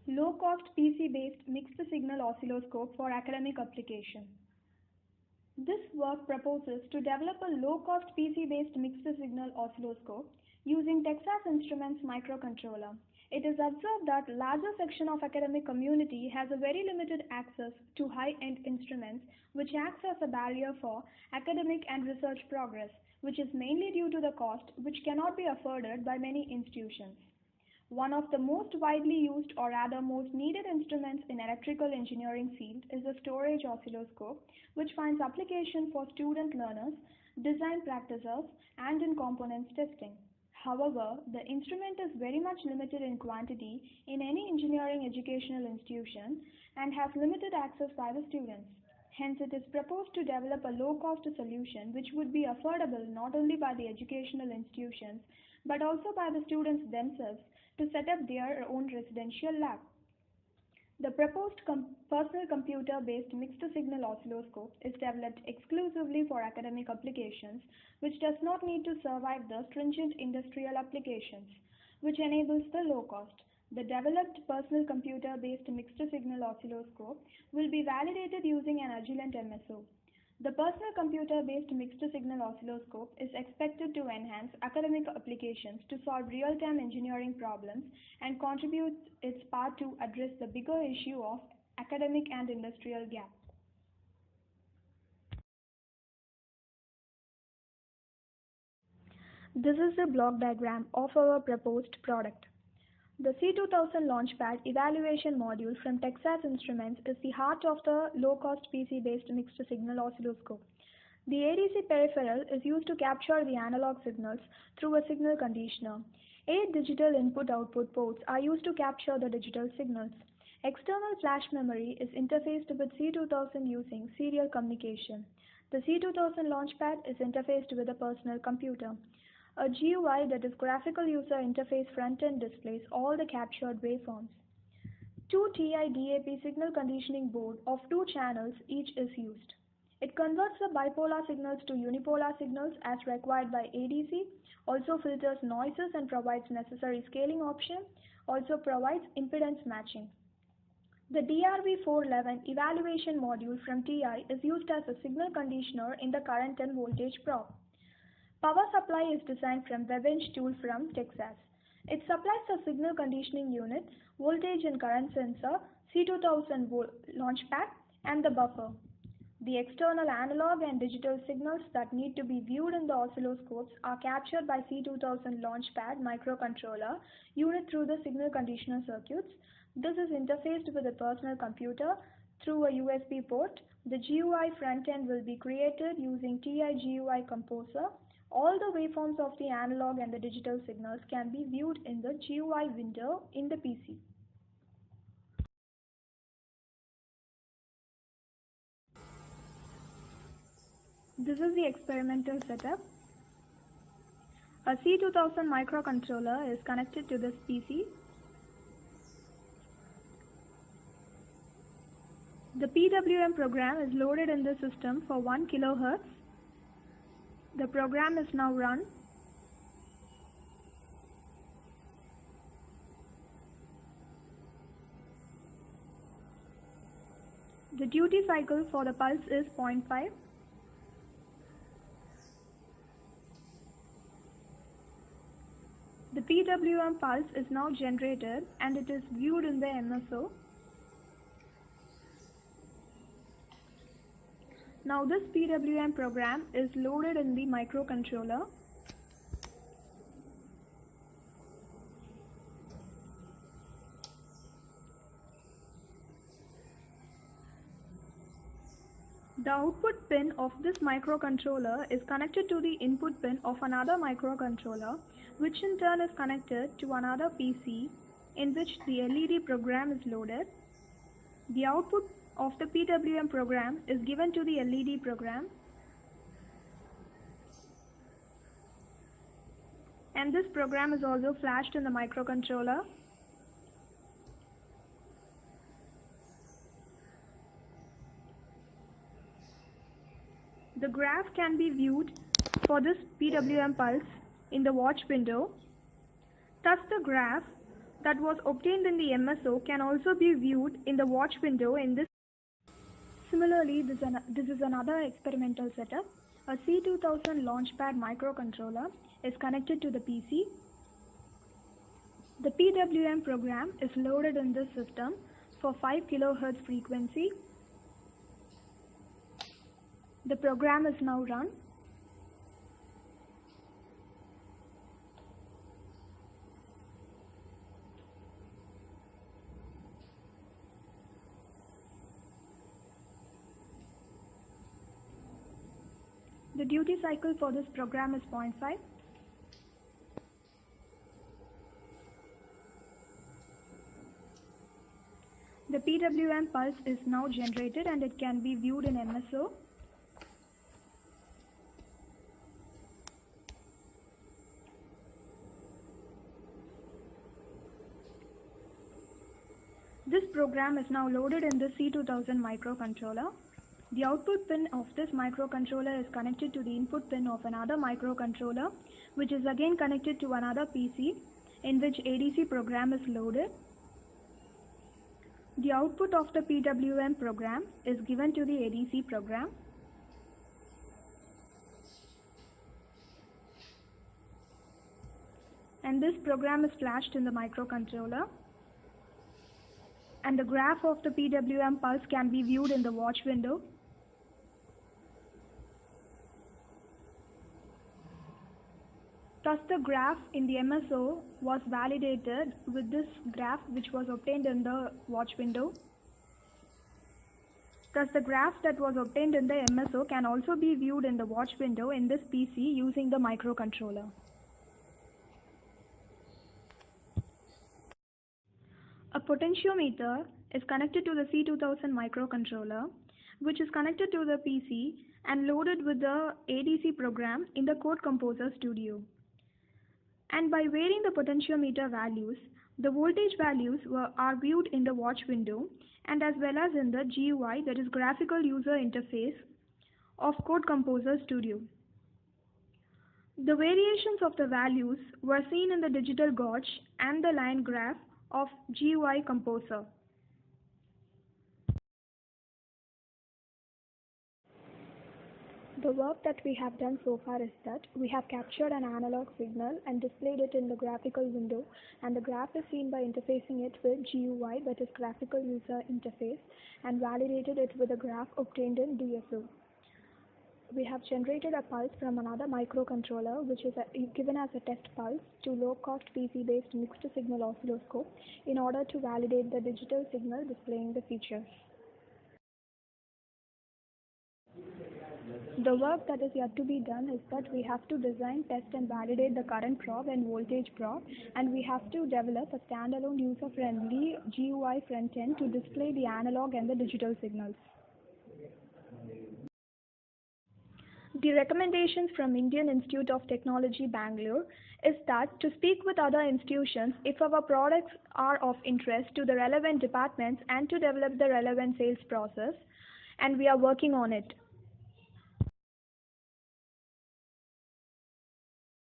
Low-cost PC-based mixed-signal oscilloscope for academic application. This work proposes to develop a low-cost PC-based mixed-signal oscilloscope using Texas Instruments microcontroller. It is observed that larger section of academic community has a very limited access to high-end instruments, which acts as a barrier for academic and research progress, which is mainly due to the cost, which cannot be afforded by many institutions. One of the most widely used or rather most needed instruments in electrical engineering field is the storage oscilloscope, which finds application for student learners, design practices, and in components testing. However, the instrument is very much limited in quantity in any engineering educational institution and has limited access by the students. Hence, it is proposed to develop a low-cost solution which would be affordable not only by the educational institutions but also by the students themselves to set up their own residential lab. The proposed personal computer-based mixed-signal oscilloscope is developed exclusively for academic applications, which does not need to survive the stringent industrial applications, which enables the low cost. The developed personal computer-based mixed-signal oscilloscope will be validated using an Agilent MSO. The personal computer-based mixed-signal oscilloscope is expected to enhance academic applications to solve real-time engineering problems and contribute its part to address the bigger issue of academic and industrial gap. This is the block diagram of our proposed product. The C2000 Launchpad evaluation module from Texas Instruments is the heart of the low-cost PC-based mixed-signal oscilloscope. The ADC peripheral is used to capture the analog signals through a signal conditioner. 8 digital input-output ports are used to capture the digital signals. External flash memory is interfaced with C2000 using serial communication. The C2000 Launchpad is interfaced with a personal computer. A GUI, that is graphical user interface front-end, displays all the captured waveforms. 2 TI DAP signal conditioning board of 2 channels each is used. It converts the bipolar signals to unipolar signals as required by ADC, also filters noises and provides necessary scaling option, also provides impedance matching. The DRV411 evaluation module from TI is used as a signal conditioner in the current and voltage probe. Power supply is designed from WebEng tool from Texas. It supplies a signal conditioning unit, voltage and current sensor, C2000 Launchpad, and the buffer. The external analog and digital signals that need to be viewed in the oscilloscopes are captured by C2000 Launchpad microcontroller unit through the signal conditioner circuits. This is interfaced with a personal computer through a USB port. The GUI front end will be created using TI GUI Composer. All the waveforms of the analog and the digital signals can be viewed in the GUI window in the PC. This is the experimental setup. A C2000 microcontroller is connected to this PC. The PWM program is loaded in the system for 1 kHz. The program is now run. The duty cycle for the pulse is 0.5. The PWM pulse is now generated and it is viewed in the MSO. Now this PWM program is loaded in the microcontroller. The output pin of this microcontroller is connected to the input pin of another microcontroller, which in turn is connected to another PC in which the LED program is loaded. The output of the PWM program is given to the LED program, and this program is also flashed in the microcontroller. The graph can be viewed for this PWM pulse in the watch window. Thus the graph that was obtained in the MSO can also be viewed in the watch window in this. Similarly, this is another experimental setup. A C2000 Launchpad microcontroller is connected to the PC. The PWM program is loaded in this system for 5 kHz frequency. The program is now run. The duty cycle for this program is 0.5. The PWM pulse is now generated and it can be viewed in MSO. This program is now loaded in the C2000 microcontroller. The output pin of this microcontroller is connected to the input pin of another microcontroller, which is again connected to another PC in which ADC program is loaded. The output of the PWM program is given to the ADC program. And this program is flashed in the microcontroller. And the graph of the PWM pulse can be viewed in the watch window. Thus, the graph in the MSO was validated with this graph which was obtained in the watch window. Thus, the graph that was obtained in the MSO can also be viewed in the watch window in this PC using the microcontroller. A potentiometer is connected to the C2000 microcontroller, which is connected to the PC and loaded with the ADC program in the Code Composer Studio. And by varying the potentiometer values, the voltage values are viewed in the watch window and as well as in the GUI, that is Graphical User Interface of Code Composer Studio. The variations of the values were seen in the digital gauge and the line graph of GUI Composer. The work that we have done so far is that we have captured an analog signal and displayed it in the graphical window, and the graph is seen by interfacing it with GUI, that is Graphical User Interface, and validated it with a graph obtained in DSO. We have generated a pulse from another microcontroller which is given as a test pulse to low-cost PC-based mixed-signal oscilloscope in order to validate the digital signal displaying the features. The work that is yet to be done is that we have to design, test and validate the current probe and voltage probe, and we have to develop a standalone user-friendly GUI front-end to display the analog and the digital signals. The recommendations from Indian Institute of Technology, Bangalore is that to speak with other institutions if our products are of interest to the relevant departments and to develop the relevant sales process, and we are working on it.